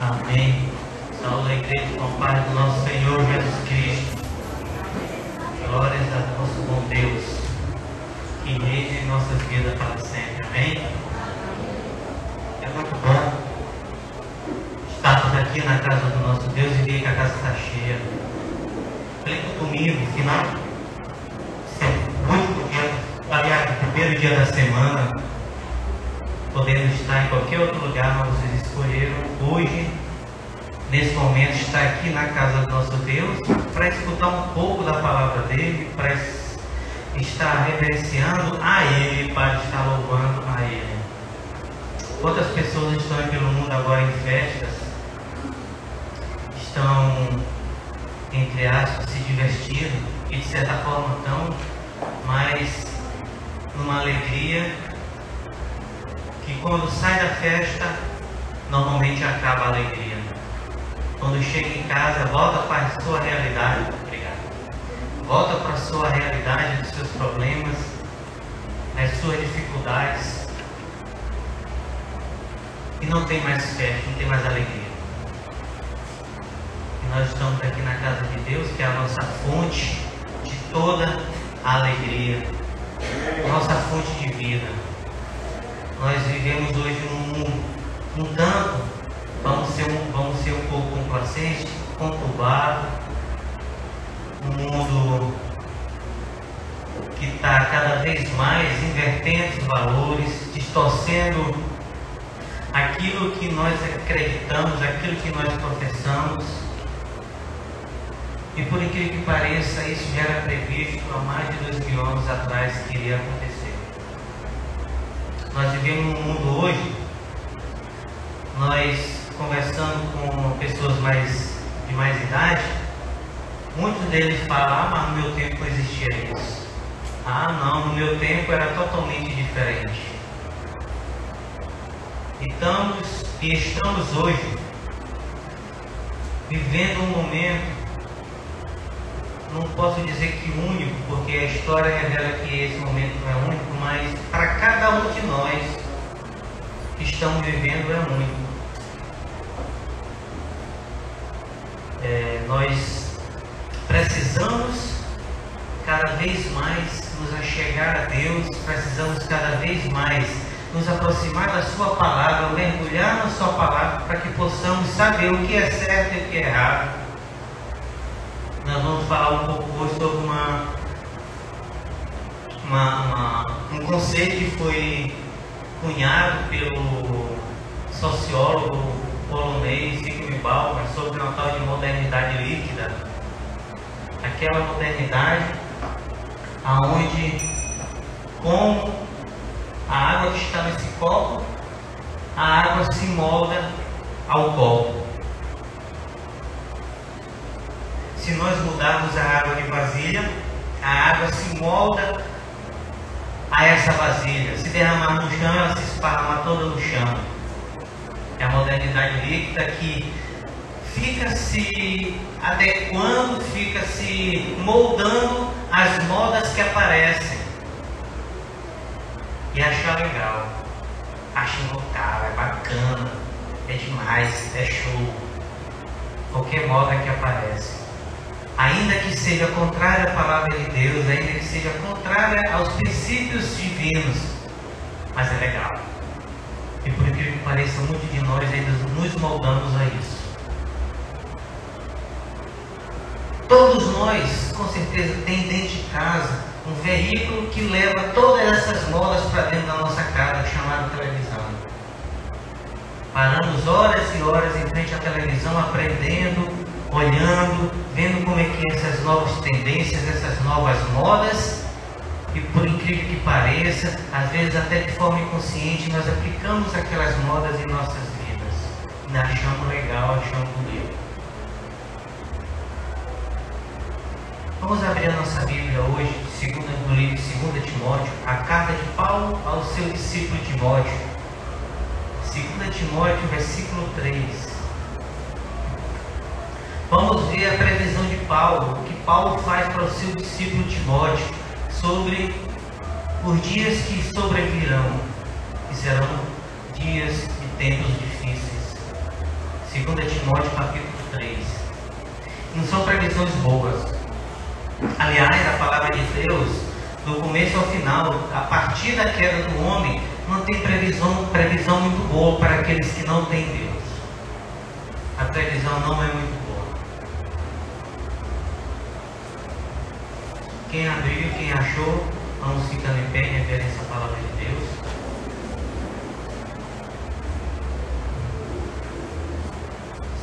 Amém. Saúde a igreja com a paz do nosso Senhor Jesus Cristo. Glórias a nosso bom Deus, que reina em nossas vidas para sempre. Amém. É muito bom estarmos aqui na casa do nosso Deus e ver que a casa está cheia. Pleno domingo, final, muito dia, aliás, primeiro dia da semana. Podemos estar em qualquer outro lugar, mas vocês escolheram hoje, nesse momento, estar aqui na casa do nosso Deus para escutar um pouco da palavra dele, para estar reverenciando a Ele, para estar louvando a Ele. Outras pessoas estão aí pelo mundo agora em festas, estão, entre aspas, se divertindo e de certa forma estão, mas numa alegria que quando sai da festa, normalmente acaba a alegria. Quando chega em casa, volta para a sua realidade. Obrigado. Volta para a sua realidade, dos seus problemas, das suas dificuldades. E não tem mais festa, não tem mais alegria. E nós estamos aqui na casa de Deus, que é a nossa fonte de toda a alegria. Nossa fonte de vida. Nós vivemos hoje num mundo, um tanto, vamos ser um pouco complacente, conturbado, um mundo que está cada vez mais invertendo os valores, distorcendo aquilo que nós acreditamos, aquilo que nós professamos. E por incrível que pareça, isso já era previsto há mais de 2000 anos atrás que iria acontecer. Nós vivemos num mundo hoje, nós conversando com pessoas de mais idade, muitos deles falam, mas no meu tempo não existia isso. Não, no meu tempo era totalmente diferente. E estamos hoje vivendo um momento, não posso dizer que único, porque a história revela que esse momento não é único, mas para cada um de nós que estamos vivendo é único. Nós precisamos cada vez mais nos achegar a Deus, precisamos cada vez mais nos aproximar da Sua palavra, mergulhar na Sua palavra para que possamos saber o que é certo e o que é errado. Nós vamos falar um pouco hoje sobre um conceito que foi cunhado pelo sociólogo polonês Zygmunt Bauman sobre uma tal de modernidade líquida. Aquela modernidade aonde, como a água que está nesse copo, a água se molda ao copo. Se nós mudarmos a água de vasilha, a água se molda a essa vasilha. Se derramar no chão, ela se esparrama toda no chão. É a modernidade líquida que fica se adequando, fica se moldando às modas que aparecem. E achar legal, acha impecável, é bacana, é demais, é show. Qualquer moda que aparece. Ainda que seja contrária à palavra de Deus, ainda que seja contrária aos princípios divinos, mas é legal. E por incrível que pareça, muitos de nós ainda nos moldamos a isso. Todos nós, com certeza, tem dentro de casa um veículo que leva todas essas modas para dentro da nossa casa, chamado televisão. Paramos horas e horas em frente à televisão, aprendendo, olhando, vendo como é que essas novas tendências, essas novas modas, e por incrível que pareça, às vezes até de forma inconsciente, nós aplicamos aquelas modas em nossas vidas. E achamos legal, achamos bonito. Vamos abrir a nossa Bíblia hoje, no livro de 2 Timóteo, a carta de Paulo ao seu discípulo Timóteo. 2 Timóteo, versículo 3. Vamos ver a previsão de Paulo, o que Paulo faz para o seu discípulo Timóteo, sobre os dias que sobrevirão, que serão dias e tempos difíceis. 2 Timóteo capítulo 3. Não são previsões boas. Aliás, a palavra de Deus, do começo ao final, a partir da queda do homem, não tem previsão muito boa para aqueles que não têm Deus. A previsão não é muito boa. Quem abriu, quem achou, vamos ficando em pé em referência à palavra de Deus.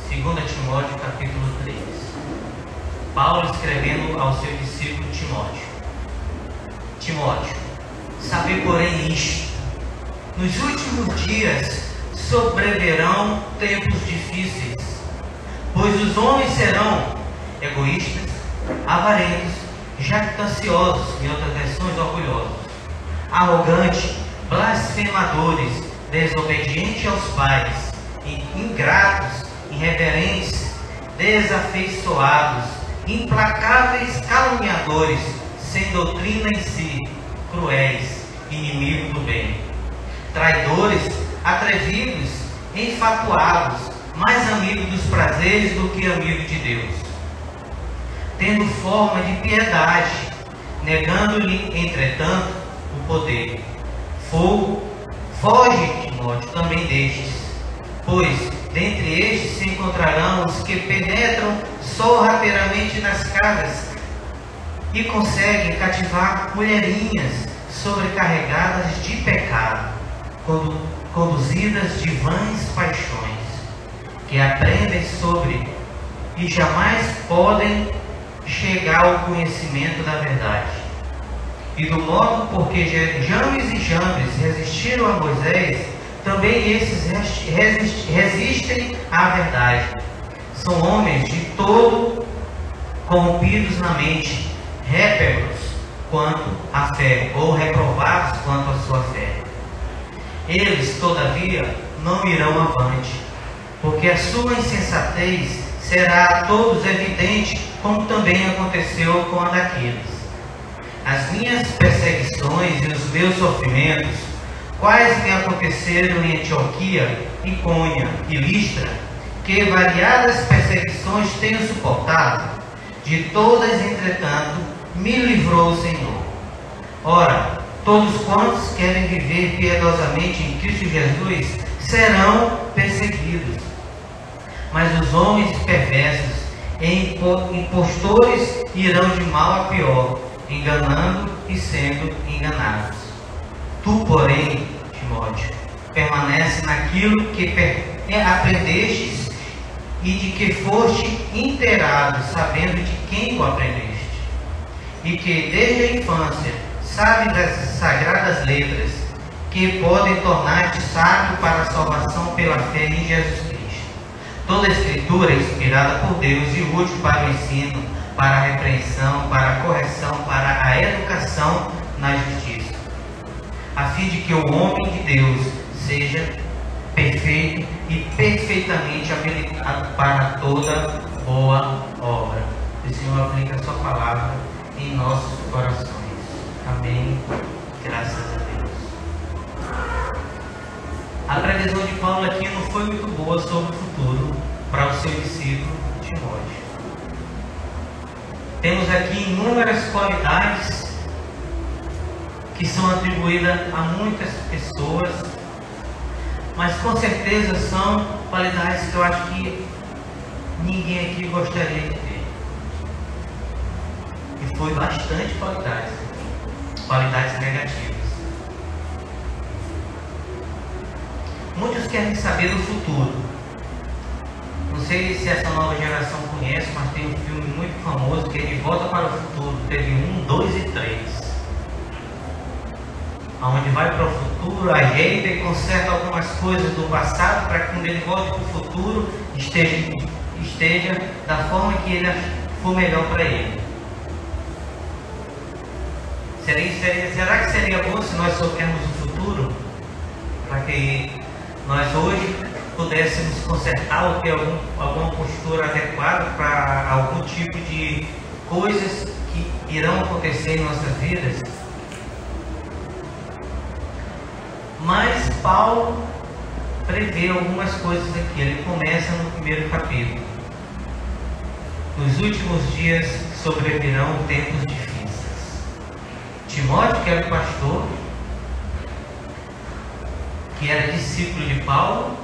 Segunda Timóteo capítulo 3. Paulo escrevendo ao seu discípulo Timóteo. Timóteo, sabe porém isto: nos últimos dias sobrevirão tempos difíceis, pois os homens serão egoístas, avarentos, jactanciosos, em outras versões orgulhosos, arrogantes, blasfemadores, desobedientes aos pais, ingratos, irreverentes, desafeiçoados, implacáveis caluniadores, sem doutrina em si, cruéis, inimigos do bem, traidores, atrevidos, enfatuados, mais amigos dos prazeres do que amigos de Deus, tendo forma de piedade, negando-lhe, entretanto, o poder. Foge, Timóteo, também destes, pois dentre estes se encontrarão os que penetram sorrateiramente nas casas e conseguem cativar mulherinhas sobrecarregadas de pecado, conduzidas de vãs paixões, que aprendem sobre e jamais podem chegar ao conhecimento da verdade. E do modo porque James e Jambres resistiram a Moisés, também esses resistem à verdade. São homens de todo corrompidos na mente, réprobos quanto à fé, ou reprovados quanto à sua fé. Eles, todavia, não irão avante, porque a sua insensatez será a todos evidente, como também aconteceu com a daqueles. As minhas perseguições e os meus sofrimentos, quais me aconteceram em Antioquia, Icônia e Listra, que variadas perseguições tenho suportado, de todas, entretanto, me livrou o Senhor. Ora, todos quantos querem viver piedosamente em Cristo Jesus serão perseguidos. Mas os homens perversos e impostores irão de mal a pior, enganando e sendo enganados. Tu, porém, Timóteo, permanece naquilo que aprendestes e de que foste inteirado, sabendo de quem o aprendeste, e que desde a infância sabes das sagradas letras, que podem tornar-te sábio para a salvação pela fé em Jesus Cristo. Toda a Escritura é inspirada por Deus e útil para o ensino, para a repreensão, para a correção, para a educação na justiça, a fim de que o homem de Deus seja perfeito e perfeitamente habilitado para toda boa obra. Que o Senhor aplique a sua palavra em nossos corações. Amém. Graças a Deus. A previsão de Paulo aqui não foi muito boa sobre o futuro para o seu discípulo Timóteo. Temos aqui inúmeras qualidades que são atribuídas a muitas pessoas, mas com certeza são qualidades que eu acho que ninguém aqui gostaria de ter. E foi bastante qualidades negativas. Muitos querem saber do futuro. Não sei se essa nova geração conhece, mas tem um filme muito famoso que é De Volta para o Futuro. Teve 1, 2 e 3. Onde vai para o futuro, ajeita e conserta algumas coisas do passado para que quando ele volte para o futuro esteja da forma que ele for melhor para ele. Será que seria bom se nós soubermos o futuro? Para que nós hoje pudéssemos consertar ou ter alguma postura adequada para algum tipo de coisas que irão acontecer em nossas vidas? Mas Paulo prevê algumas coisas aqui. Ele começa no primeiro capítulo. Nos últimos dias sobrevirão tempos difíceis. Timóteo, que era o pastor, que era discípulo de Paulo,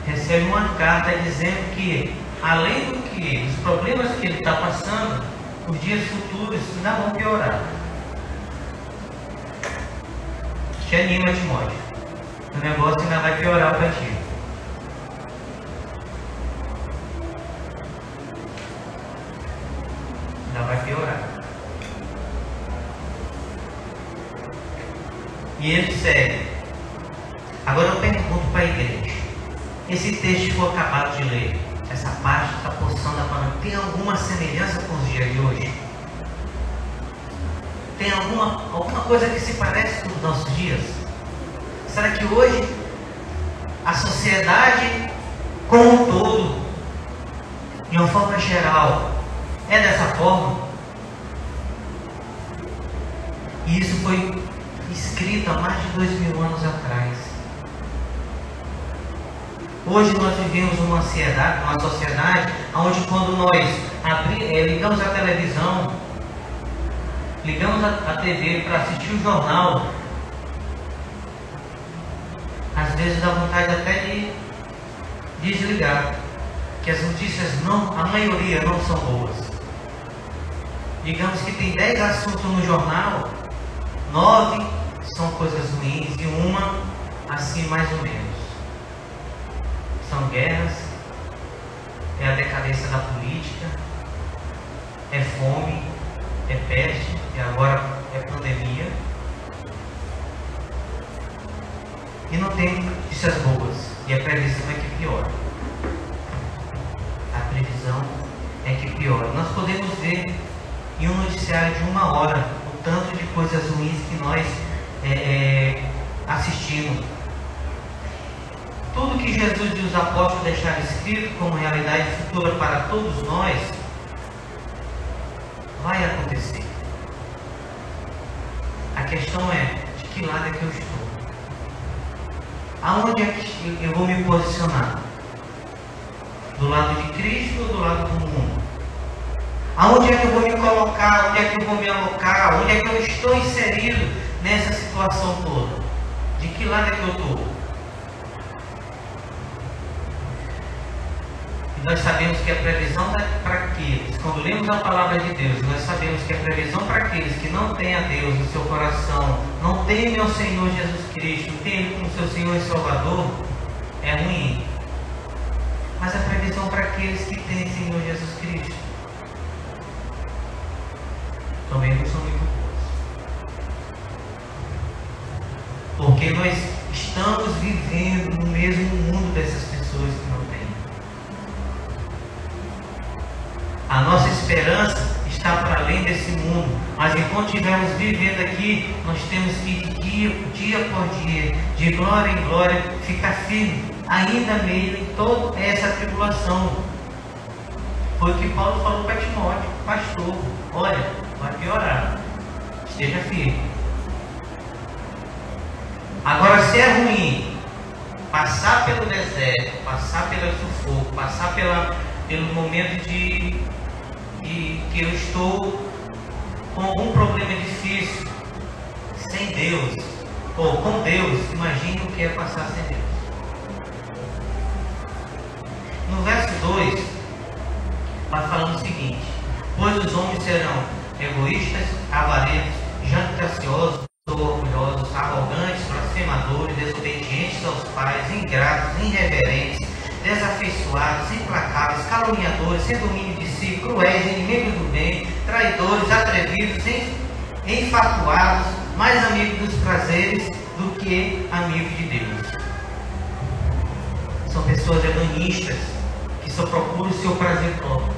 recebe uma carta dizendo que, além do que os problemas que ele está passando, os dias futuros ainda vão piorar. Te anima, Timóteo. O negócio ainda vai piorar para ti. Ainda vai piorar. E ele segue. Agora eu pergunto para a igreja. Esse texto que eu acabado de ler, essa parte, essa porção da palavra, tem alguma semelhança com os dias de hoje? Tem alguma coisa que se parece com os nossos dias? Será que hoje a sociedade como um todo, de uma forma geral, é dessa forma? E isso foi escrito há mais de 2000 anos atrás. Hoje nós vivemos uma sociedade onde quando nós ligamos a televisão, ligamos a TV para assistir o jornal, às vezes dá vontade até de desligar, que as notícias a maioria não são boas. Digamos que tem 10 assuntos no jornal, 9 são coisas ruins e uma assim mais ou menos. São guerras, é a decadência da política, é fome, é peste, e agora é pandemia. E não tem notícias boas, e a previsão é que piora. A previsão é que piora. Nós podemos ver em um noticiário de 1 hora o tanto de coisas ruins que nós assistimos. Tudo que Jesus e os apóstolos deixaram escrito como realidade futura para todos nós vai acontecer. A questão é de que lado é que eu estou? Aonde é que eu vou me posicionar? Do lado de Cristo ou do lado do mundo? Aonde é que eu vou me colocar? Onde é que eu vou me alocar? Onde é que eu estou inserido nessa situação toda? De que lado é que eu estou? Nós sabemos que a previsão é para aqueles, quando lemos a palavra de Deus, nós sabemos que a previsão para aqueles que não têm a Deus no seu coração, não temem ao Senhor Jesus Cristo, tem Ele como seu Senhor e Salvador, é ruim. Mas a previsão para aqueles que têm o Senhor Jesus Cristo também não são muito boas. Porque nós estamos vivendo no mesmo mundo dessas pessoas que não têm. A nossa esperança está para além desse mundo, mas enquanto estivermos vivendo aqui, nós temos que dia por dia, de glória em glória, ficar firme, ainda meio em toda essa tribulação. Foi o que Paulo falou para Timóteo: pastor, olha, vai piorar, esteja firme. Agora, se é ruim passar pelo deserto, passar pelo sufoco, passar pelo momento de que eu estou com algum problema difícil, sem Deus, ou com Deus, imagine o que é passar sem Deus. No verso 2, vai falando o seguinte: pois os homens serão egoístas, avarentos, jactanciosos, orgulhosos, arrogantes, blasfemadores, desobedientes aos pais, ingratos, irreverentes, desafeiçoados, implacáveis, caluniadores, sem domínio de si, cruéis, inimigos do bem, traidores, atrevidos, enfatuados, mais amigos dos prazeres do que amigos de Deus. São pessoas hedonistas que só procuram o seu prazer próprio.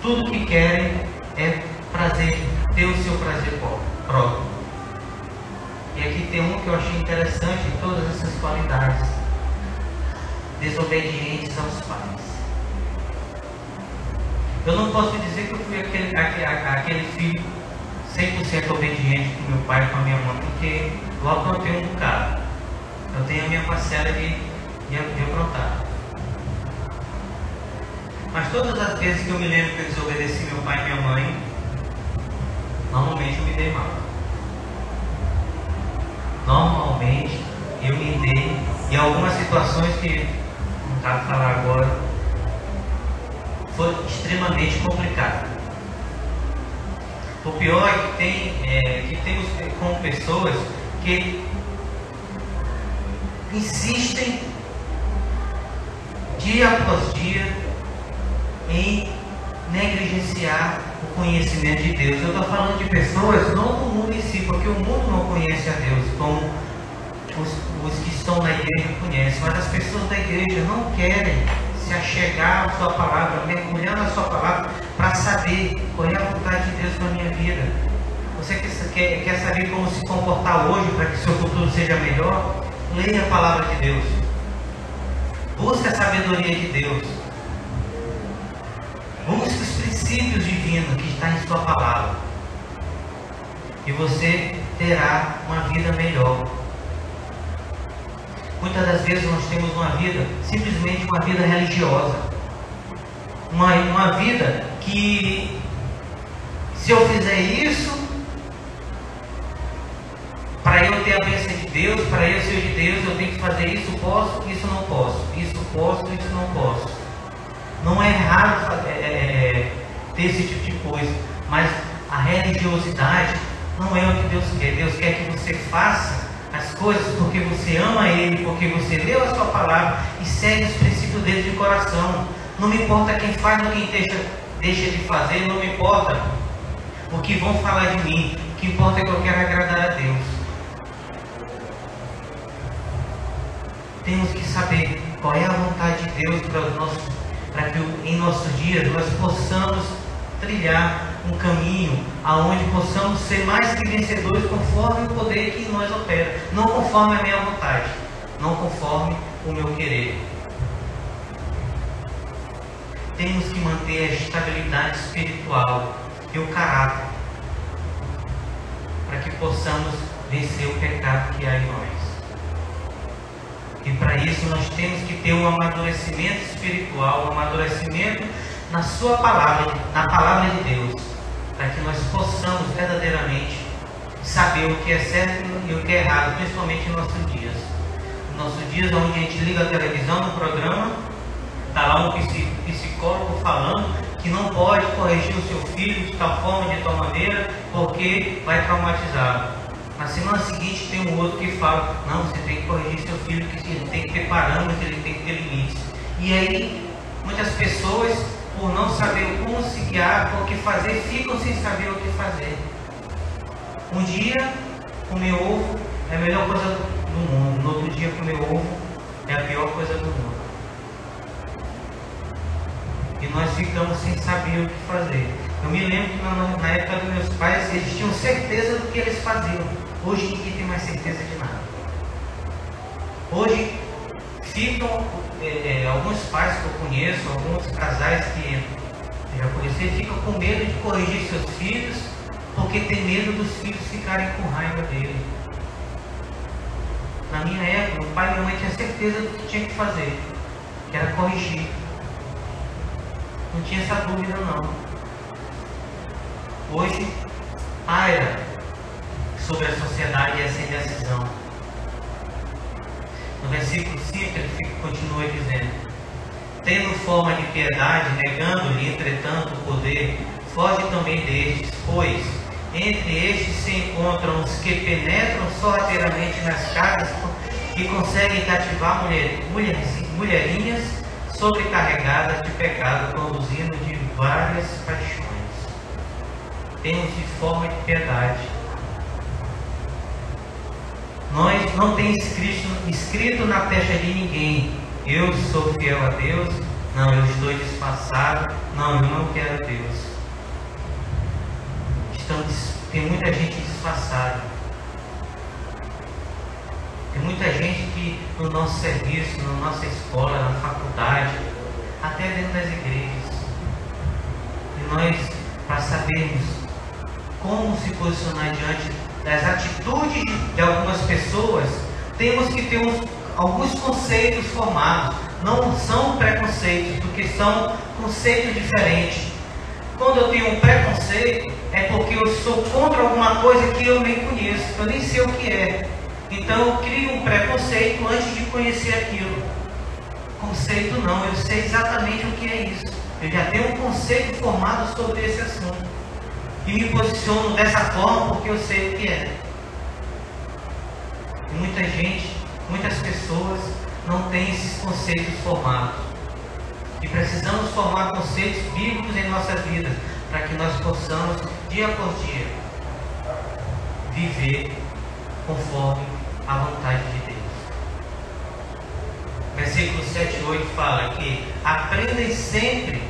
Tudo que querem é prazer, ter o seu prazer próprio. E aqui tem um que eu achei interessante em todas essas qualidades: desobedientes aos pais. Eu não posso dizer que eu fui aquele filho 100% obediente com meu pai e com a minha mãe, porque eu aprontei um bocado. Eu tenho a minha parcela de e aprontar. Mas todas as vezes que eu me lembro que eu desobedeci meu pai e minha mãe, normalmente eu me dei mal. Normalmente eu me dei em algumas situações que não cabe falar agora, foi extremamente complicado. O pior é que temos como pessoas que insistem dia após dia em negligenciar o conhecimento de Deus. Eu estou falando de pessoas, não do mundo em si, porque o mundo não conhece a Deus como os que estão na igreja conhecem, mas as pessoas da igreja não querem se achegar à sua palavra, mergulhar na sua palavra para saber qual é a vontade de Deus na minha vida. Você quer saber como se comportar hoje para que seu futuro seja melhor? Leia a palavra de Deus. Busque a sabedoria de Deus. Busque os princípios divinos que está em sua palavra. E você terá uma vida melhor. Muitas das vezes nós temos uma vida, simplesmente uma vida religiosa. Uma vida que, se eu fizer isso, para eu ter a bênção de Deus, para eu ser de Deus, eu tenho que fazer isso, posso, isso não posso. Isso posso, isso não posso. Não é errado ter esse tipo de coisa, mas a religiosidade não é o que Deus quer. Deus quer que você faça as coisas porque você ama Ele, porque você leu a sua palavra e segue os princípios dele de coração. Não me importa quem faz ou quem deixa de fazer, não me importa o que vão falar de mim. O que importa é que eu quero agradar a Deus. Temos que saber qual é a vontade de Deus para que em nossos dias nós possamos trilhar um caminho aonde possamos ser mais que vencedores conforme o poder que em nós opera, não conforme a minha vontade, não conforme o meu querer. Temos que manter a estabilidade espiritual e o caráter para que possamos vencer o pecado que há em nós. E para isso nós temos que ter um amadurecimento espiritual, um amadurecimento na sua palavra, na palavra de Deus, para que nós possamos verdadeiramente saber o que é certo e o que é errado, principalmente em nossos dias. Em nossos dias, onde a gente liga a televisão no programa, está lá um psicólogo falando que não pode corrigir o seu filho de tal forma, de tal maneira, porque vai traumatizá-lo. Na semana seguinte tem um outro que fala, não, você tem que corrigir seu filho, que ele tem que ter parâmetros, ele tem que ter limites. E aí, muitas pessoas, por não saber como se guiar, o que fazer, ficam sem saber o que fazer. Um dia, comer ovo é a melhor coisa do mundo. No outro dia, comer ovo é a pior coisa do mundo. E nós ficamos sem saber o que fazer. Eu me lembro que na época dos meus pais, eles tinham certeza do que eles faziam. Hoje ninguém tem mais certeza de nada. Hoje ficam alguns pais que eu conheço, alguns casais que eu já conheci, ficam com medo de corrigir seus filhos, porque tem medo dos filhos ficarem com raiva dele. Na minha época, o pai e a minha mãe tinham certeza do que tinha que fazer, que era corrigir. Não tinha essa dúvida não. Hoje, paira sobre a sociedade essa indecisão. No versículo 5 ele continua dizendo: tendo forma de piedade, negando-lhe entretanto o poder, foge também destes, pois entre estes se encontram os que penetram sorrateiramente nas casas e conseguem cativar mulherinhas sobrecarregadas de pecado, conduzindo de várias paixões. Temos de forma de piedade. Nós não temos escrito na testa de ninguém: eu sou fiel a Deus, não, eu estou disfarçado, não, eu não quero Deus. Tem muita gente disfarçada. Tem muita gente que no nosso serviço, na nossa escola, na faculdade, até dentro das igrejas. E nós, para sabermos como se posicionar diante das atitudes de algumas pessoas, temos que ter alguns conceitos formados. Não são preconceitos, porque são conceitos diferentes. Quando eu tenho um preconceito, é porque eu sou contra alguma coisa que eu nem conheço, eu nem sei o que é. Então eu crio um preconceito antes de conhecer aquilo. Conceito não, eu sei exatamente o que é isso. Eu já tenho um conceito formado sobre esse assunto. E me posiciono dessa forma porque eu sei o que é. E muita gente, muitas pessoas não têm esses conceitos formados. E precisamos formar conceitos bíblicos em nossas vidas, para que nós possamos, dia após dia, viver conforme a vontade de Deus. Versículo 7 e 8 fala que aprendem sempre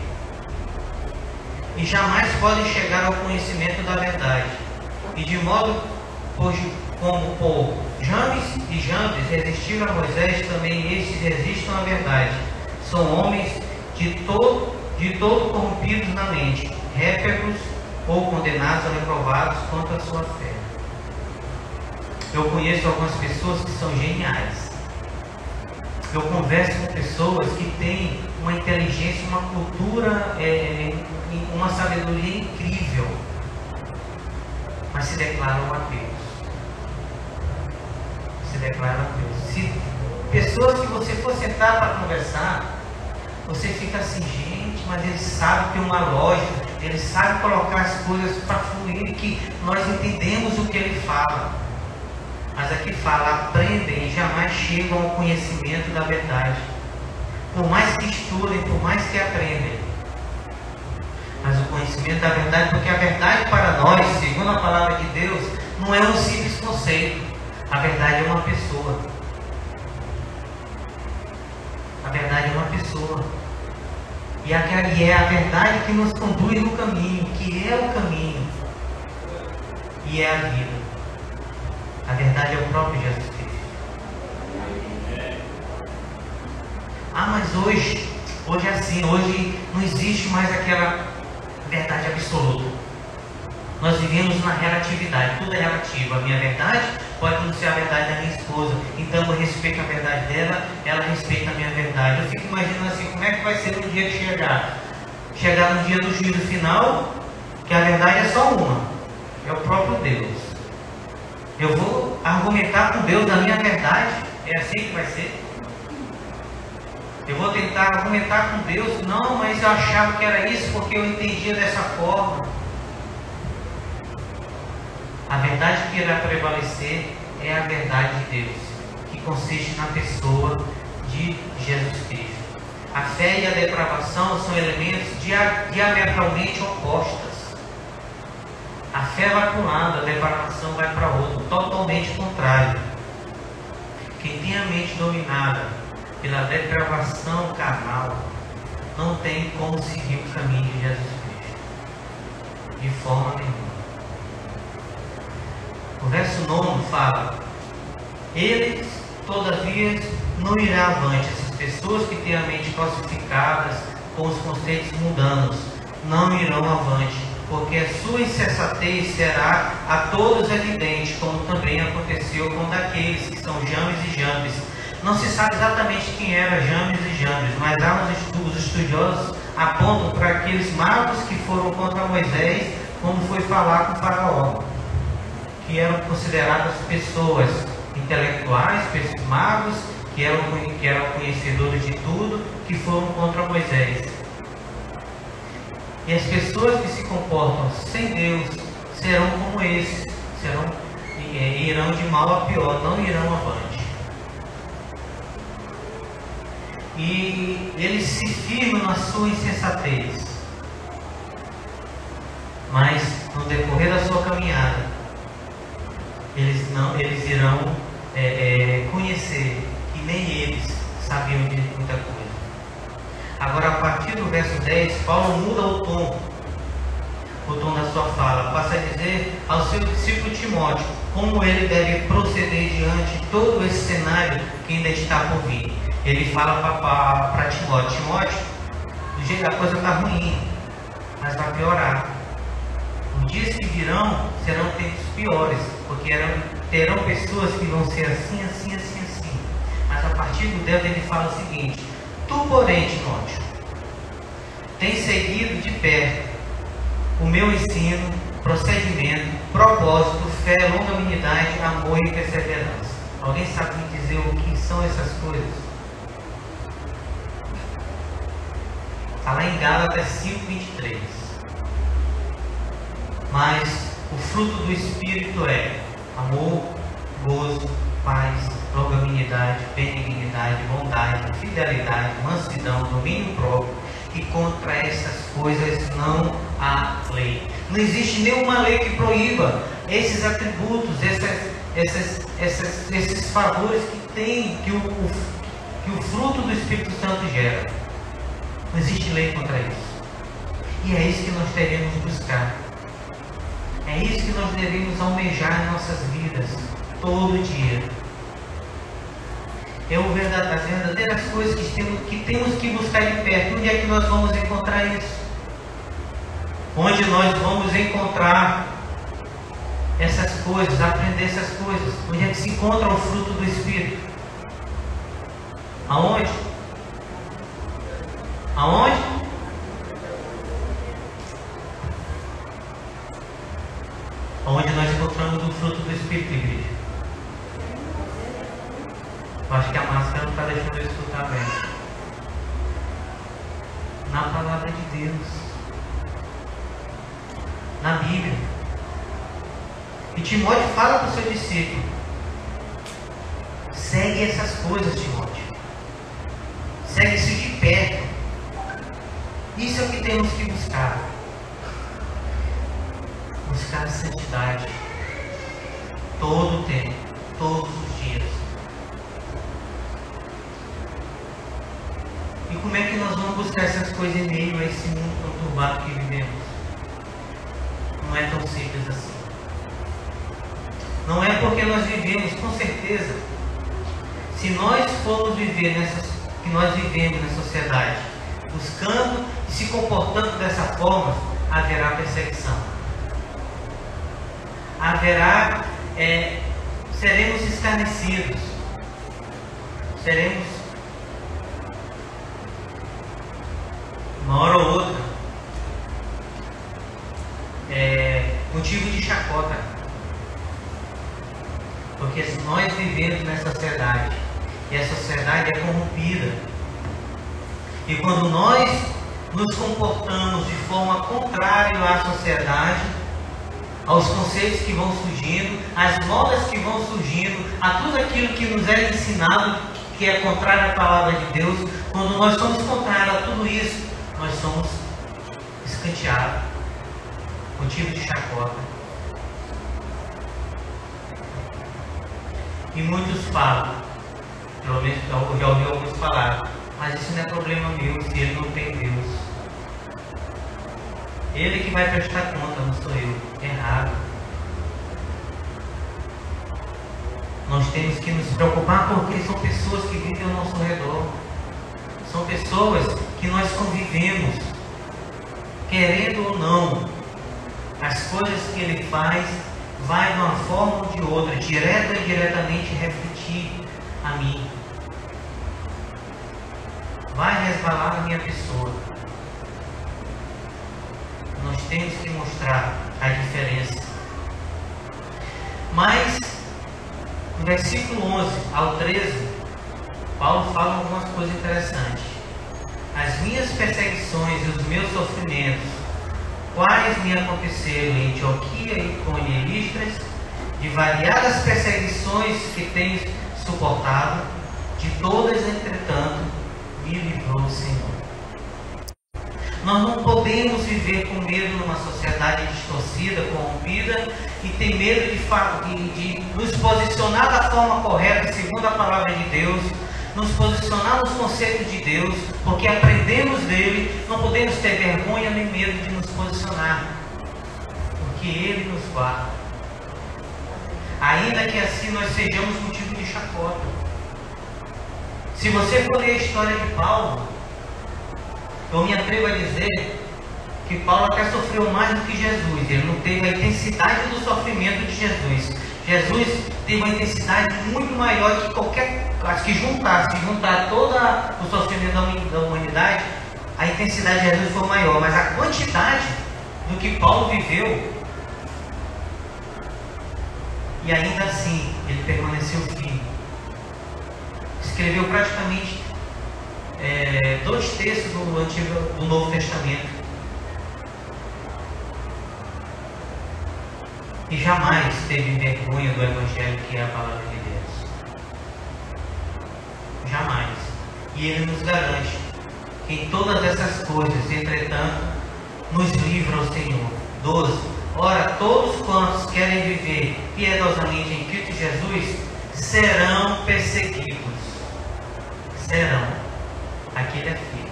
e jamais podem chegar ao conhecimento da verdade. E de modo como por Janes e Jambres resistiram a Moisés, também estes resistam à verdade. São homens de todo corrompidos na mente, réprobos ou condenados ou reprovados quanto à sua fé. Eu conheço algumas pessoas que são geniais. Eu converso com pessoas que têm uma inteligência, uma cultura, uma sabedoria incrível, mas se declaram ateus. Se declaram ateus. Se pessoas que você for sentar para conversar, você fica assim, gente, mas ele sabe ter uma lógica, ele sabe colocar as coisas para fluir, que nós entendemos o que ele fala. Mas aqui fala, aprendem e jamais chegam ao conhecimento da verdade. Por mais que estudem, por mais que aprendem. Mas o conhecimento da verdade, porque a verdade para nós, segundo a palavra de Deus, não é um simples conceito. A verdade é uma pessoa. A verdade é uma pessoa. E é a verdade que nos conduz no caminho, que é o caminho. E é a vida. A verdade é o próprio Jesus Cristo. Ah, mas hoje é assim, hoje não existe mais aquela verdade absoluta. Nós vivemos na relatividade, tudo é relativo. A minha verdade pode não ser a verdade da minha esposa, então eu respeito a verdade dela, ela respeita a minha verdade. Eu fico imaginando assim, como é que vai ser no dia de chegar no dia do juízo final, que a verdade é só uma, é o próprio Deus. Eu vou argumentar com Deus da minha verdade, é assim que vai ser? Eu vou tentar argumentar com Deus, não, mas eu achava que era isso porque eu entendia dessa forma. A verdade que irá prevalecer é a verdade de Deus, que consiste na pessoa de Jesus Cristo. A fé e a depravação são elementos diametralmente opostos. A fé vai para um lado, a depravação vai para outro, totalmente contrário. Quem tem a mente dominada pela depravação carnal não tem como seguir o caminho de Jesus Cristo, de forma nenhuma. O verso 9 fala: eles, todavia, não irão avante. Essas pessoas que têm a mente falsificadas com os conceitos mundanos não irão avante, porque a sua insensatez será a todos evidente, como também aconteceu com daqueles que são Janes e Jambres. Não se sabe exatamente quem era Janes e Jambres, mas os estudiosos apontam para aqueles magos que foram contra Moisés, quando foi falar com o faraó, que eram consideradas pessoas intelectuais, magos, que eram conhecedores de tudo, que foram contra Moisés. E as pessoas que se comportam sem Deus serão como esses, irão de mal a pior, não irão avante. E eles se firmam na sua insensatez, mas no decorrer da sua caminhada, eles irão conhecer que nem eles sabiam de muita coisa. Agora, a partir do verso 10, Paulo muda o tom da sua fala, passa a dizer ao seu discípulo Timóteo como ele deve proceder diante de todo esse cenário que ainda está por vir. Ele fala para Timóteo: do jeito que a coisa está ruim, mas vai piorar. Os dias que virão serão tempos piores, porque terão pessoas que vão ser assim. Mas a partir do 10 ele fala o seguinte: tu, porém, Timóteo, tens seguido de perto o meu ensino, procedimento, propósito, fé, longanimidade, amor e perseverança. Alguém sabe me dizer o que são essas coisas? Está lá em Gálatas 5:23. Mas o fruto do Espírito é amor, gozo, paz, longanimidade, benignidade, bondade, fidelidade, mansidão, domínio próprio. E contra essas coisas não há lei. Não existe nenhuma lei que proíba esses atributos, esses favores que o fruto do Espírito Santo gera. Não existe lei contra isso. E é isso que nós devemos buscar. É isso que nós devemos almejar em nossas vidas, todo dia. As verdadeiras coisas que temos que buscar de perto. Onde é que nós vamos encontrar isso? Onde nós vamos encontrar essas coisas, aprender essas coisas? Onde é que se encontra o fruto do Espírito? Aonde? Aonde? Onde nós encontramos o fruto do Espírito, igreja? Eu acho que a máscara não está deixando eu escutar bem. Na palavra de Deus. Na Bíblia. E Timóteo fala para o seu discípulo: segue essas coisas, Timóteo. Segue isso de perto. Isso é o que temos que buscar. Buscar a santidade. Todo o tempo. Todos os dias. E como é que nós vamos buscar essas coisas em meio a esse mundo conturbado que vivemos? Não é tão simples assim. Não é porque nós vivemos, com certeza, se nós formos viver que nós vivemos na sociedade, buscando e se comportando dessa forma, haverá perseguição. Seremos escarnecidos. Seremos, uma hora ou outra, motivo de chacota. Porque nós vivemos nessa sociedade, e a sociedade é corrompida. E quando nós nos comportamos de forma contrária à sociedade, aos conceitos que vão surgindo, às modas que vão surgindo, a tudo aquilo que nos é ensinado, que é contrário à palavra de Deus, quando nós somos contrários a tudo isso, nós somos escanteados, motivo de chacota. E muitos falam, pelo menos eu já ouvi alguns falar, mas isso não é problema meu, se ele não tem Deus. Ele que vai prestar conta, não sou eu. Errado. Nós temos que nos preocupar porque são pessoas que vivem ao nosso redor. São pessoas que nós convivemos, querendo ou não. As coisas que ele faz vai de uma forma ou de outra, direta e indiretamente refletir a mim. Vai resvalar a minha pessoa. Nós temos que mostrar a diferença. Mas, no versículo 11 ao 13, Paulo fala algumas coisas interessantes. As minhas perseguições e os meus sofrimentos, quais me aconteceram em Antioquia, Icônia e Listras, de variadas perseguições que tenho suportado, de todas, entretanto, me livrou o Senhor. Nós não podemos viver com medo numa sociedade distorcida, corrompida, e ter medo de nos posicionar da forma correta, segundo a palavra de Deus, nos posicionar nos conceitos de Deus, porque aprendemos dele. Não podemos ter vergonha nem medo de nos posicionar, porque ele nos guarda. Ainda que assim nós sejamos motivo de chacota. Se você for ler a história de Paulo, eu me atrevo a dizer que Paulo até sofreu mais do que Jesus. Ele não teve a intensidade do sofrimento de Jesus. Jesus teve uma intensidade muito maior que qualquer acho que juntar todo o sofrimento da humanidade, a intensidade de Jesus foi maior, mas a quantidade do que Paulo viveu, e ainda assim ele permaneceu firme. Escreveu praticamente 2 terços do Novo Testamento. E jamais teve vergonha do Evangelho, que é a palavra de Deus. Jamais. E ele nos garante que em todas essas coisas, entretanto, nos livra o Senhor. 12. Ora, todos quantos querem viver piedosamente em Cristo Jesus serão perseguidos. Serão. Aquele é firme.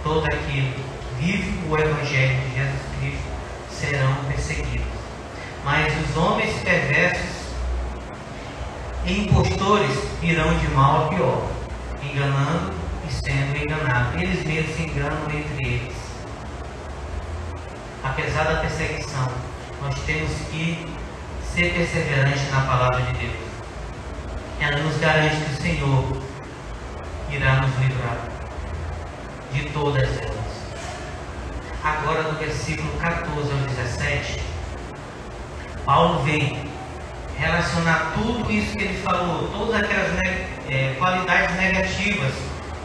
Todo aquele que vive o Evangelho de Jesus Cristo serão perseguidos. Mas os homens perversos e impostores irão de mal a pior, enganando e sendo enganados. Eles mesmos se enganam entre eles. Apesar da perseguição, nós temos que ser perseverantes na palavra de Deus. Ela nos garante que o Senhor irá nos livrar de todas elas. Agora, do versículo 14 ao 17, Paulo vem relacionar tudo isso que ele falou, todas aquelas qualidades negativas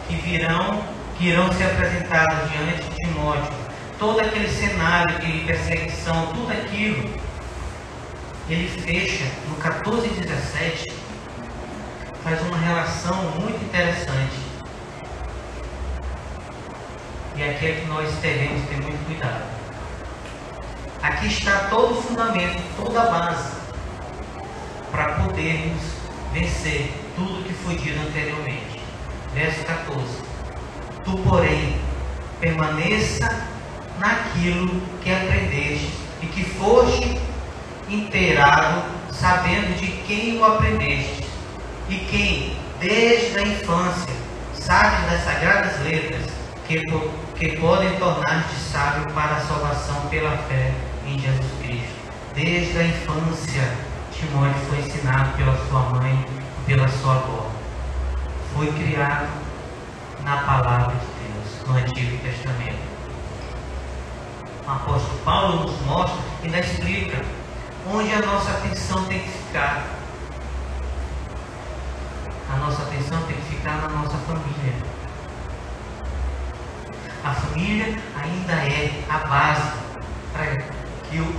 que irão ser apresentadas diante de Timóteo, todo aquele cenário de perseguição, tudo aquilo, ele fecha no 14 e 17, faz uma relação muito interessante. E aqui é que nós devemos ter muito cuidado. Aqui está todo o fundamento, toda a base para podermos vencer tudo que foi dito anteriormente. Verso 14. Tu, porém, permaneça naquilo que aprendeste e que foste inteirado, sabendo de quem o aprendeste, e quem, desde a infância, sabe das sagradas letras, que podem tornar-te sábio para a salvação pela fé em Jesus Cristo. Desde a infância, Timóteo foi ensinado pela sua mãe e pela sua avó. Foi criado na palavra de Deus, no Antigo Testamento. O apóstolo Paulo nos mostra e ainda explica onde a nossa atenção tem que ficar. A nossa atenção tem que ficar na nossa família. A família ainda é a base para que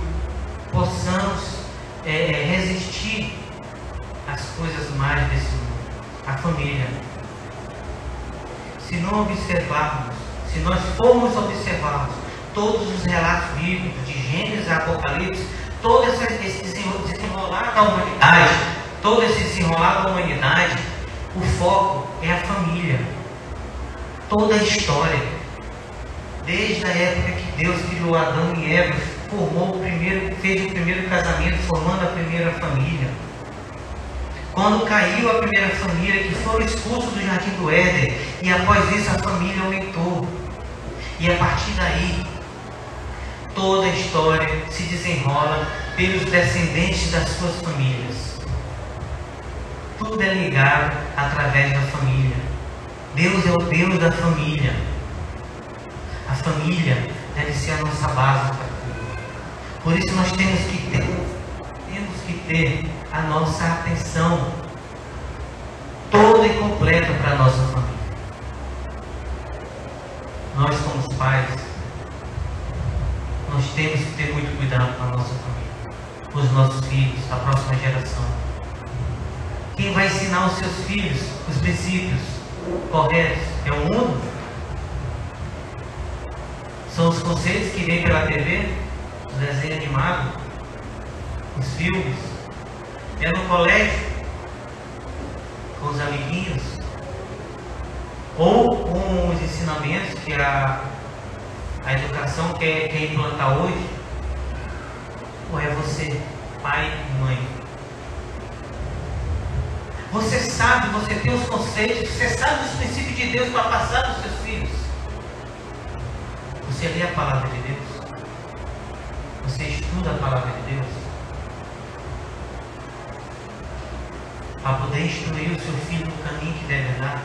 possamos resistir às coisas mais desse mundo. A família. Se não observarmos, se nós formos observarmos todos os relatos bíblicos de Gênesis a Apocalipse, todo esse desenrolar da humanidade, todo esse desenrolar da humanidade, o foco é a família. Toda a história. Desde a época que Deus criou Adão e Eva, fez o primeiro casamento, formando a primeira família. Quando caiu a primeira família, que foram expulsos do Jardim do Éden, e após isso a família aumentou. E a partir daí, toda a história se desenrola pelos descendentes das suas famílias. Tudo é ligado através da família. Deus é o Deus da família. A família deve ser a nossa base para tudo. Por isso nós temos que ter a nossa atenção toda e completa para a nossa família. Nós como pais, nós temos que ter muito cuidado com a nossa família, com os nossos filhos, a próxima geração. Quem vai ensinar os seus filhos os princípios corretos é o mundo? São os conceitos que vêm pela TV, os desenhos animados, os filmes. É no colégio, com os amiguinhos, ou com os ensinamentos que a educação quer implantar hoje. Ou é você, pai e mãe? Você sabe, você tem os conceitos, você sabe os princípios de Deus para passar para os seus filhos. Você lê a palavra de Deus? Você estuda a palavra de Deus? para poder instruir o seu filho no caminho que deve andar.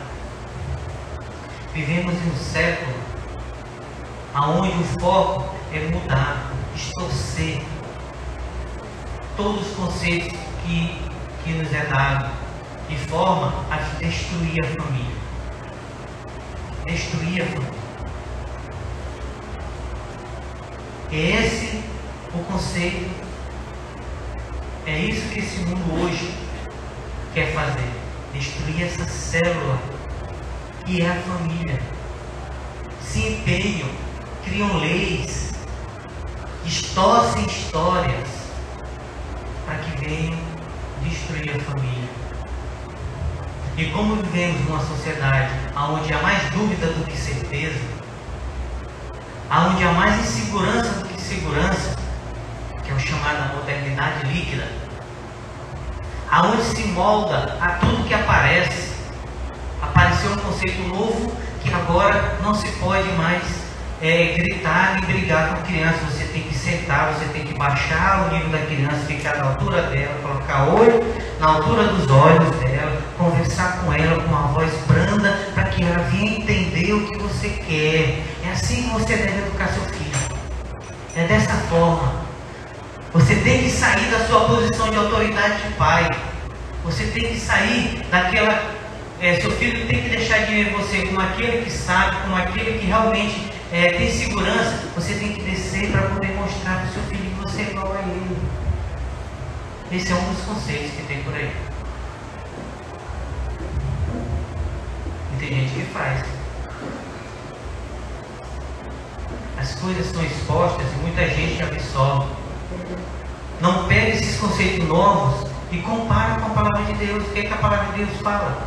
Vivemos em um século onde o foco é mudar, distorcer todos os conceitos que nos é dado, de forma a destruir a família. Destruir a família. É esse o conceito, é isso que esse mundo hoje quer fazer. Destruir essa célula que é a família. Se empenham, criam leis, distorcem histórias para que venham destruir a família. E como vivemos numa sociedade onde há mais dúvida do que certeza, onde há mais insegurança do que segurança, que é o chamado modernidade líquida, aonde se molda a tudo que aparece, apareceu um conceito novo que agora não se pode mais gritar e brigar com a criança. Você tem que sentar, você tem que baixar o nível da criança, ficar na altura dela, colocar o olho na altura dos olhos dela, conversar com ela com uma voz branda, para que ela venha entender o que você quer. É assim que você deve educar seu filho. É dessa forma. Você tem que sair da sua posição de autoridade de pai. Você tem que sair daquela... seu filho tem que deixar de ver você como aquele que sabe, como aquele que realmente tem segurança. Você tem que descer para poder mostrar para o seu filho que você é igual a ele. Esse é um dos conceitos que tem por aí. E tem gente que faz. As coisas são expostas e muita gente absorve. Não pega esses conceitos novos e compara com a palavra de Deus. O que é que a palavra de Deus fala?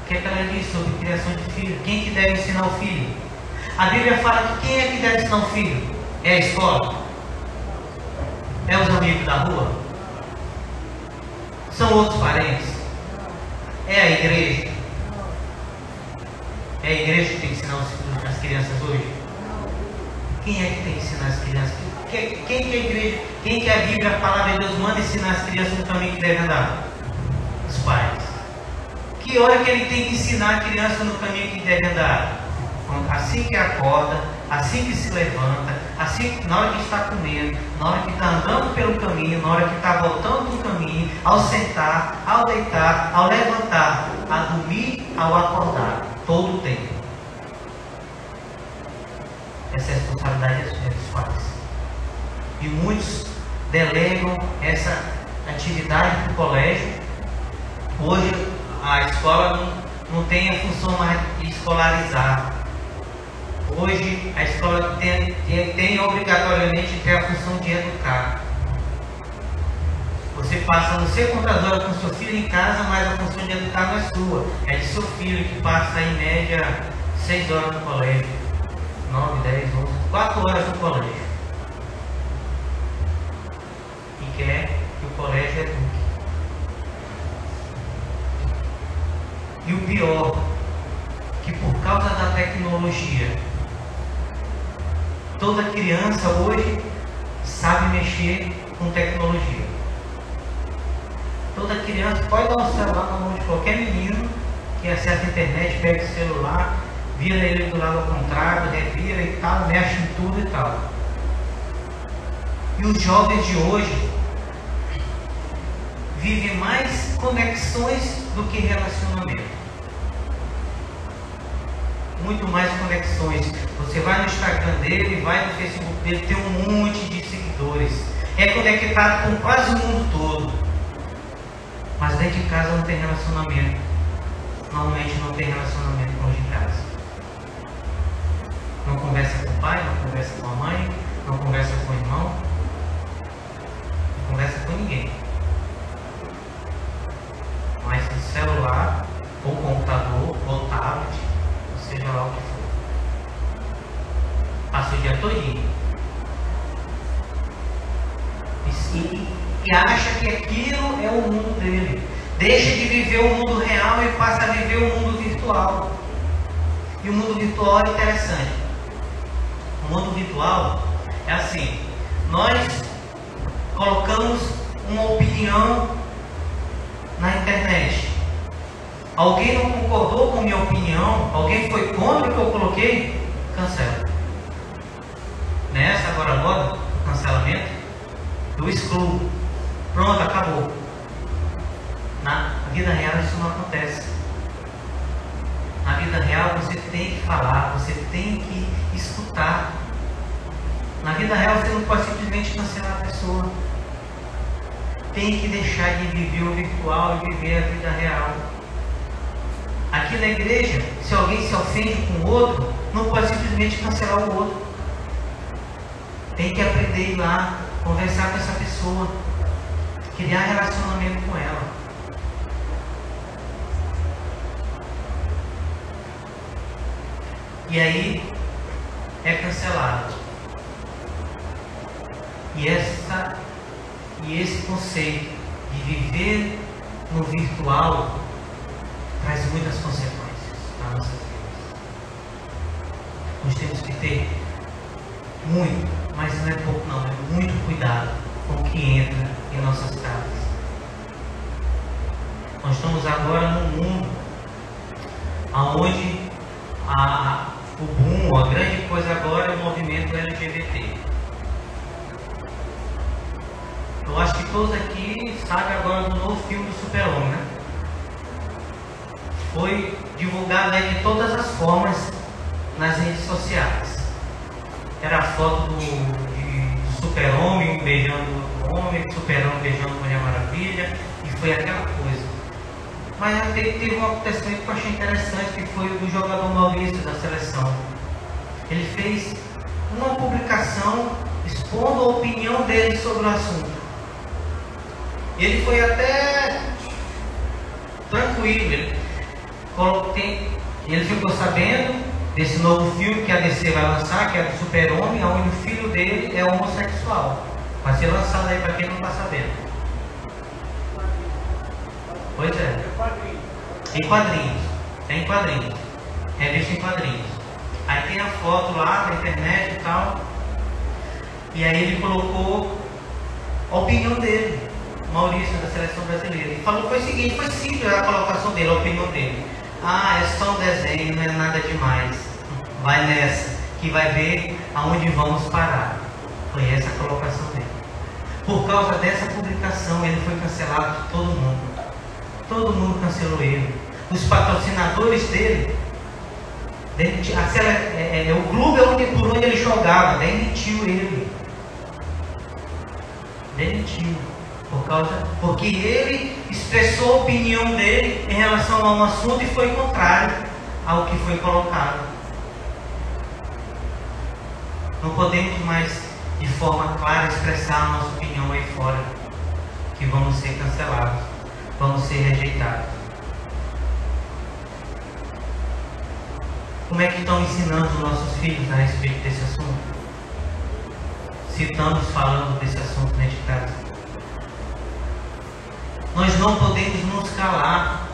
O que é que ela diz sobre criação de filho? Quem que deve ensinar o filho? A Bíblia fala que quem é que deve ensinar o filho? É a escola? É os amigos da rua? São outros parentes? É a igreja? É a igreja que tem que ensinar as crianças hoje? Quem é que tem que ensinar as crianças? Quem que a igreja, quem que a Bíblia, a palavra de Deus, manda ensinar as crianças no caminho que devem andar? Os pais. Que hora que ele tem que ensinar a criança no caminho que deve andar? Assim que acorda, assim que se levanta, assim, na hora que está comendo, na hora que está andando pelo caminho, na hora que está voltando do caminho, ao sentar, ao deitar, ao levantar, a dormir, ao acordar, todo o tempo. Essa é a responsabilidade dos pais. E muitos delegam essa atividade para o colégio. Hoje a escola não tem a função mais de escolarizar. Hoje a escola tem obrigatoriamente ter a função de educar. Você passa não sei quantas horas com seu filho em casa, mas a função de educar não é sua. É de seu filho, que passa em média 6 horas no colégio. 9, 10, 11, 4 horas no colégio. E quer que o colégio eduque. E o pior, que por causa da tecnologia, toda criança hoje sabe mexer com tecnologia. Toda criança pode dar um celular na mão de qualquer menino que acessa a internet, pega o celular, vira ele do lado ao contrário, revira e tal, mexe em tudo e tal. E os jovens de hoje vivem mais conexões do que relacionamento. Muito mais conexões. Você vai no Instagram dele, vai no Facebook dele, tem um monte de seguidores. É conectado com quase o mundo todo. Mas dentro de casa não tem relacionamento. Normalmente não tem relacionamento longe de casa. Não conversa com o pai, não conversa com a mãe, não conversa com o irmão, não conversa com ninguém. Mas no celular, ou computador, ou tablet, seja lá o que for. Passa o dia todinho. E acha que aquilo é o mundo dele. Deixa de viver o mundo real e passa a viver o mundo virtual. E o mundo virtual é interessante. O mundo virtual é assim: nós colocamos uma opinião na internet. Alguém não concordou com minha opinião, alguém foi contra o que eu coloquei, cancela. Nessa agora moda, cancelamento, eu excluo. Pronto, acabou. Na vida real isso não acontece. Na vida real você tem que falar, você tem que escutar. Na vida real você não pode simplesmente cancelar a pessoa. Tem que deixar de viver o virtual e viver a vida real. Aqui na igreja, se alguém se ofende com o outro, não pode simplesmente cancelar o outro. Tem que aprender a ir lá, conversar com essa pessoa, criar relacionamento com ela. E aí é cancelado. E esse conceito de viver no virtual traz muitas consequências nas nossas vidas. Nós temos que ter muito, mas não é pouco não, é muito cuidado com o que entra em nossas casas. Nós estamos agora num mundo onde o boom, a grande coisa agora é o movimento LGBT. Eu acho que todos aqui sabem agora do novo filme do Super-Homem, né? Foi divulgado aí de todas as formas nas redes sociais. Era a foto do Super-Homem beijando o homem, Super-Homem beijando a Mulher Maravilha, e foi aquela coisa. Mas teve um acontecimento que eu achei interessante, que foi o do jogador Maurício da seleção. Ele fez uma publicação expondo a opinião dele sobre o assunto. Ele foi até tranquilo. Ele ficou sabendo desse novo filme que a DC vai lançar, que é do Super-Homem, onde o filho dele é homossexual. Vai ser lançado aí para quem não está sabendo. Pois é. Em quadrinhos. É em quadrinhos. Revista em quadrinhos. Aí tem a foto lá na internet e tal. E aí ele colocou a opinião dele. Maurício, da seleção brasileira. Ele falou, foi o seguinte, foi simples a colocação dele, a opinião dele. Ah, é só um desenho, não é nada demais. Vai nessa, que vai ver aonde vamos parar. Foi essa a colocação dele. Por causa dessa publicação, ele foi cancelado por todo mundo. Todo mundo cancelou ele. Os patrocinadores dele, o clube por onde ele jogava, demitiu ele. Demitiu. Porque ele expressou a opinião dele em relação a um assunto e foi contrário ao que foi colocado. Não podemos mais, de forma clara, expressar a nossa opinião aí fora, que vamos ser cancelados, vamos ser rejeitados. Como é que estão ensinando os nossos filhos a respeito desse assunto? Se estamos falando desse assunto dentro de casa. Nós não podemos nos calar.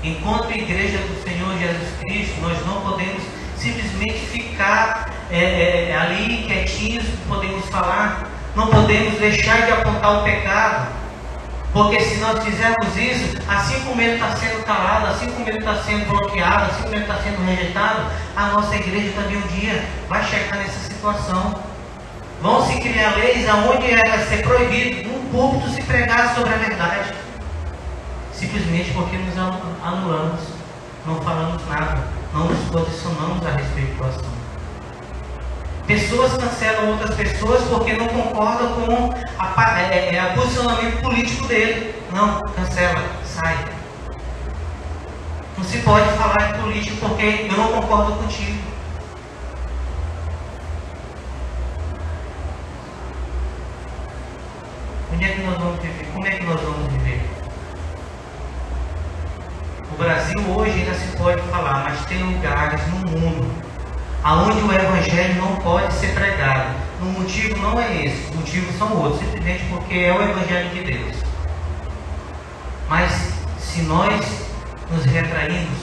Enquanto igreja do Senhor Jesus Cristo, nós não podemos simplesmente ficar ali quietinhos, podemos falar. Não podemos deixar de apontar o pecado. Porque se nós fizermos isso, assim como ele está sendo calado, assim como ele está sendo bloqueado, assim como ele está sendo rejeitado, a nossa igreja também um dia vai chegar nessa situação. Vão se criar leis onde vai ser proibido num púlpito se pregar sobre a verdade. Simplesmente porque nos anulamos, não falamos nada, não nos posicionamos a respeito do assunto. Pessoas cancelam outras pessoas porque não concordam com o posicionamento político dele. Não, cancela, sai. Não se pode falar de político porque eu não concordo contigo. Onde é que nós vamos viver? Como é que nós vamos viver? O Brasil hoje ainda se pode falar, mas tem lugares no mundo onde o Evangelho não pode ser pregado. O motivo não é esse, o motivo são outros, simplesmente porque é o Evangelho de Deus. Mas se nós nos retraímos,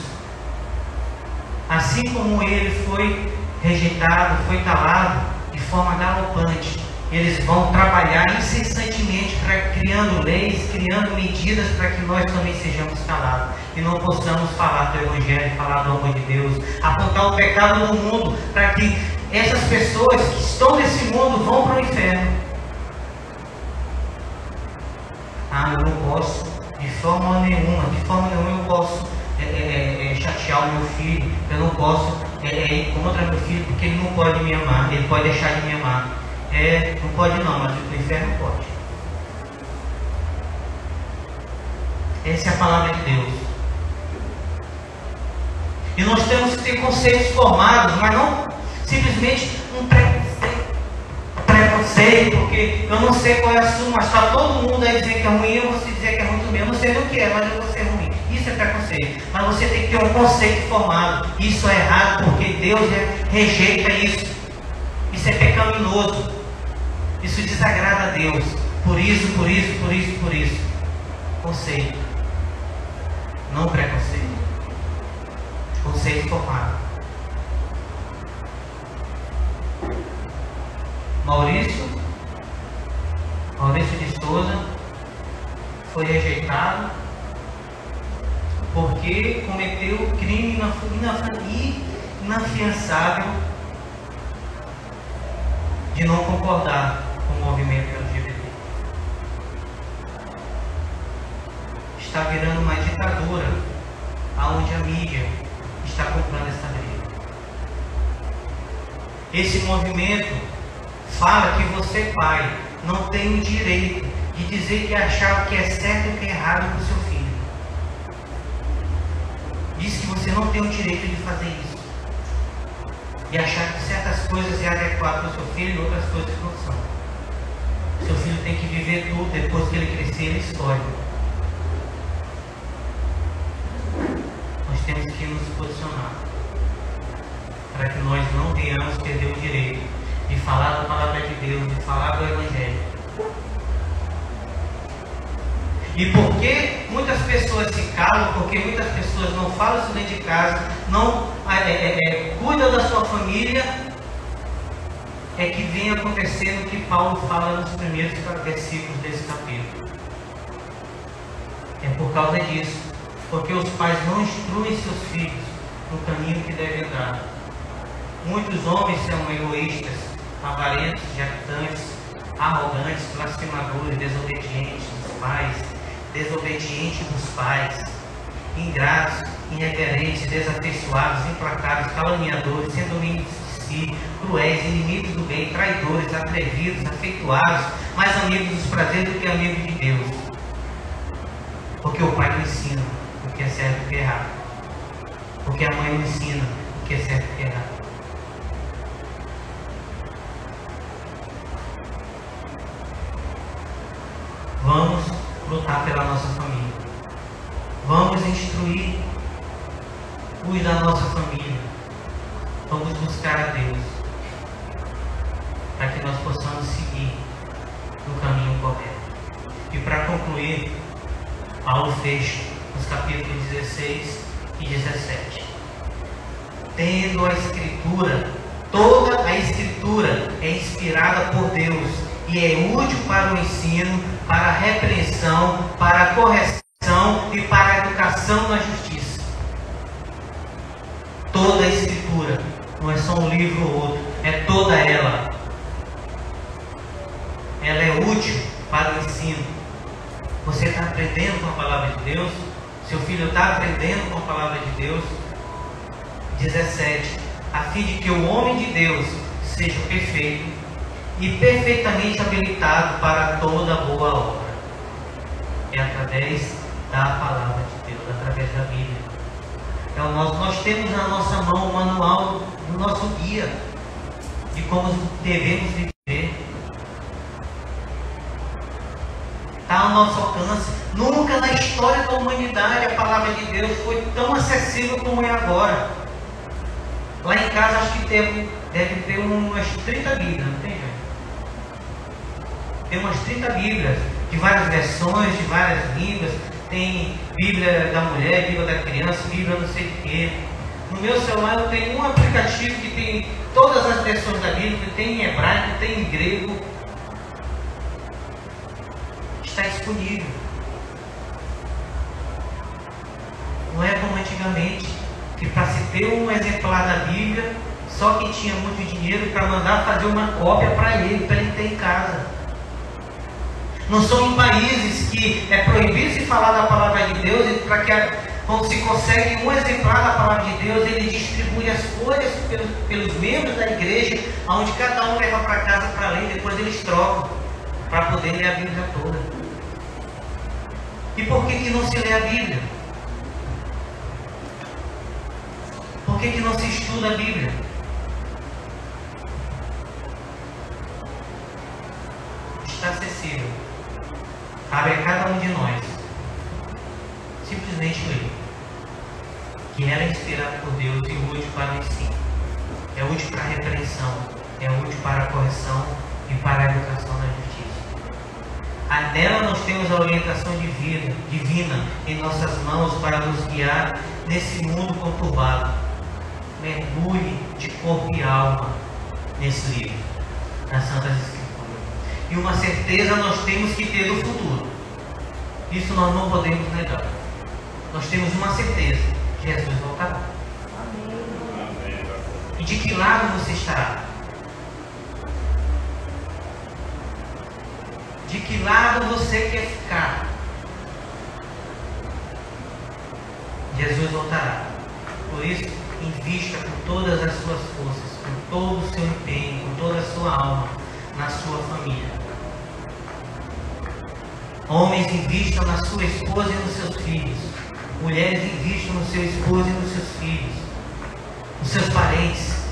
assim como ele foi rejeitado, foi calado de forma galopante, Eles vão trabalhar incessantemente criando leis, criando medidas para que nós também sejamos calados e não possamos falar do Evangelho, falar do amor de Deus, apontar o pecado no mundo para que essas pessoas que estão nesse mundo vão para o inferno. Eu não posso, de forma nenhuma eu posso chatear o meu filho, eu não posso ir contra meu filho porque ele não pode me amar, ele pode deixar de me amar. Não pode não, mas no inferno pode. Essa é a palavra de Deus. E nós temos que ter conceitos formados, mas não simplesmente um preconceito, porque eu não sei qual é a sua, mas está todo mundo aí dizendo que é ruim, eu vou dizer que é ruim também. Eu não sei nem o que é, mas eu vou ser ruim. Isso é preconceito. Mas você tem que ter um conceito formado. Isso é errado, porque Deus rejeita isso. Isso é pecaminoso. Isso desagrada a Deus. Por isso. Conceito. Não preconceito. Conceito formado. Maurício de Souza foi rejeitado porque cometeu crime inafiançável de não concordar com o movimento LGBT. Está virando uma ditadura onde a mídia está comprando essa briga. Esse movimento fala que você, pai, não tem o direito de dizer que achar o que é certo e o que é errado para o seu filho. Diz que você não tem o direito de fazer isso. E achar que certas coisas é adequado para o seu filho e outras coisas não são. Seu filho tem que viver tudo, depois que ele crescer, ele escolhe. Nós temos que nos posicionar para que nós não venhamos perder o direito de falar da palavra de Deus, de falar do Evangelho. E porque muitas pessoas se calam, porque muitas pessoas não falam isso dentro de casa, não cuidam da sua família, é que vem acontecendo o que Paulo fala nos primeiros versículos desse capítulo. É por causa disso, porque os pais não instruem seus filhos no caminho que devem andar. Muitos homens são egoístas, avarentos, jactantes, arrogantes, blasfemadores, desobedientes dos pais, ingratos, irreverentes, desafeiçoados, implacáveis, caluniadores, sendo domínios de si, cruéis, inimigos do bem, traidores, atrevidos, afeituados, mais amigos dos prazeres do que amigos de Deus. Porque o pai não ensina o que é certo e o que é errado. Porque a mãe não ensina o que é certo e o que é errado. Vamos lutar pela nossa família. Vamos instruir os da nossa família. Vamos buscar a Deus para que nós possamos seguir no caminho correto. E para concluir, Paulo fecha nos capítulos 16 e 17. Tendo a Escritura, toda a Escritura é inspirada por Deus e é útil para o ensino, para a repreensão, para a correção e para a educação na justiça. Toda a Escritura, não é só um livro ou outro, é toda ela. Ela é útil para o ensino. Você está aprendendo com a palavra de Deus? Seu filho está aprendendo com a palavra de Deus? 17. A fim de que o homem de Deus seja perfeito e perfeitamente habilitado para toda boa obra. É através da palavra de Deus, através da Bíblia. Nós temos na nossa mão o manual do nosso guia de como devemos viver. Está ao nosso alcance. Nunca na história da humanidade a palavra de Deus foi tão acessível como é agora. Lá em casa acho que deve ter umas 30 Bíblias, não tem, gente? Tem umas 30 Bíblias, de várias versões, de várias línguas. Tem Bíblia da mulher, Bíblia da criança, Bíblia não sei o quê. No meu celular eu tenho um aplicativo que tem todas as versões da Bíblia, tem em hebraico, tem em grego. disponível. Não é como antigamente, que para se ter um exemplar da Bíblia, só quem tinha muito dinheiro para mandar fazer uma cópia para ele ter em casa. Não são em países que é proibido se falar da palavra de Deus, e para que quando se consegue um exemplar da palavra de Deus, ele distribui as folhas pelos membros da igreja, onde cada um leva para casa para ler, e depois eles trocam para poder ler a Bíblia toda. E por que não se lê a Bíblia? Por que não se estuda a Bíblia? Está acessível. Cabe a cada um de nós simplesmente ler. Que ela é inspirada por Deus e útil para o ensino. É útil para a repreensão, é útil para a correção e para a educação na justiça. Nela nós temos a orientação divina em nossas mãos para nos guiar nesse mundo conturbado. Mergulhe de corpo e alma nesse livro, nas Santas Escrituras. E uma certeza nós temos que ter do futuro. Isso nós não podemos negar. Nós temos uma certeza: Jesus voltará. Amém. E de que lado você estará? De que lado você quer ficar? Jesus voltará. Por isso, invista com todas as suas forças, com todo o seu empenho, com toda a sua alma na sua família. Homens, invistam na sua esposa e nos seus filhos. Mulheres, invistam no seu esposo e nos seus filhos, nos seus parentes,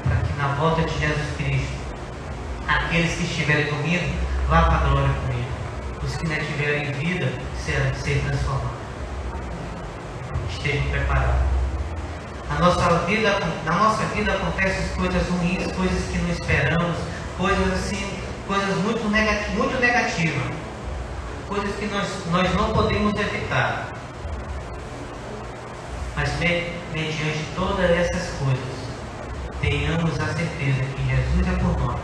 para que na volta de Jesus Cristo, aqueles que estiverem dormindo, vá para a glória com Ele. Os que não tiverem vida, serem transformados. Estejam preparados. Na nossa vida acontecem coisas ruins, coisas que não esperamos, coisas assim, coisas muito negativas, coisas que nós não podemos evitar. Mas mediante todas essas coisas, tenhamos a certeza que Jesus é por nós.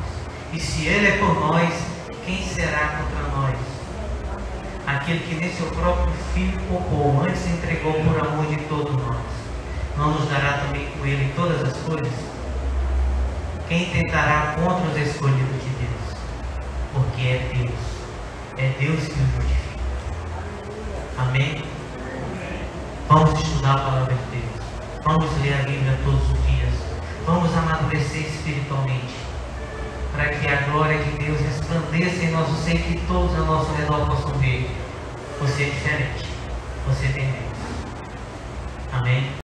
E se Ele é por nós, quem será contra nós? Aquele que nem seu próprio Filho poupou, antes se entregou por amor de todos nós, não nos dará também com Ele todas as coisas? Quem tentará contra os escolhidos de Deus? Porque é Deus que os justifica. Amém? Vamos estudar a palavra de Deus, vamos ler a Bíblia todos os dias, vamos amadurecer espiritualmente, para que a glória de Deus resplandeça em nosso ser, que todos ao nosso redor possam ver: você é diferente, você tem Deus. Amém?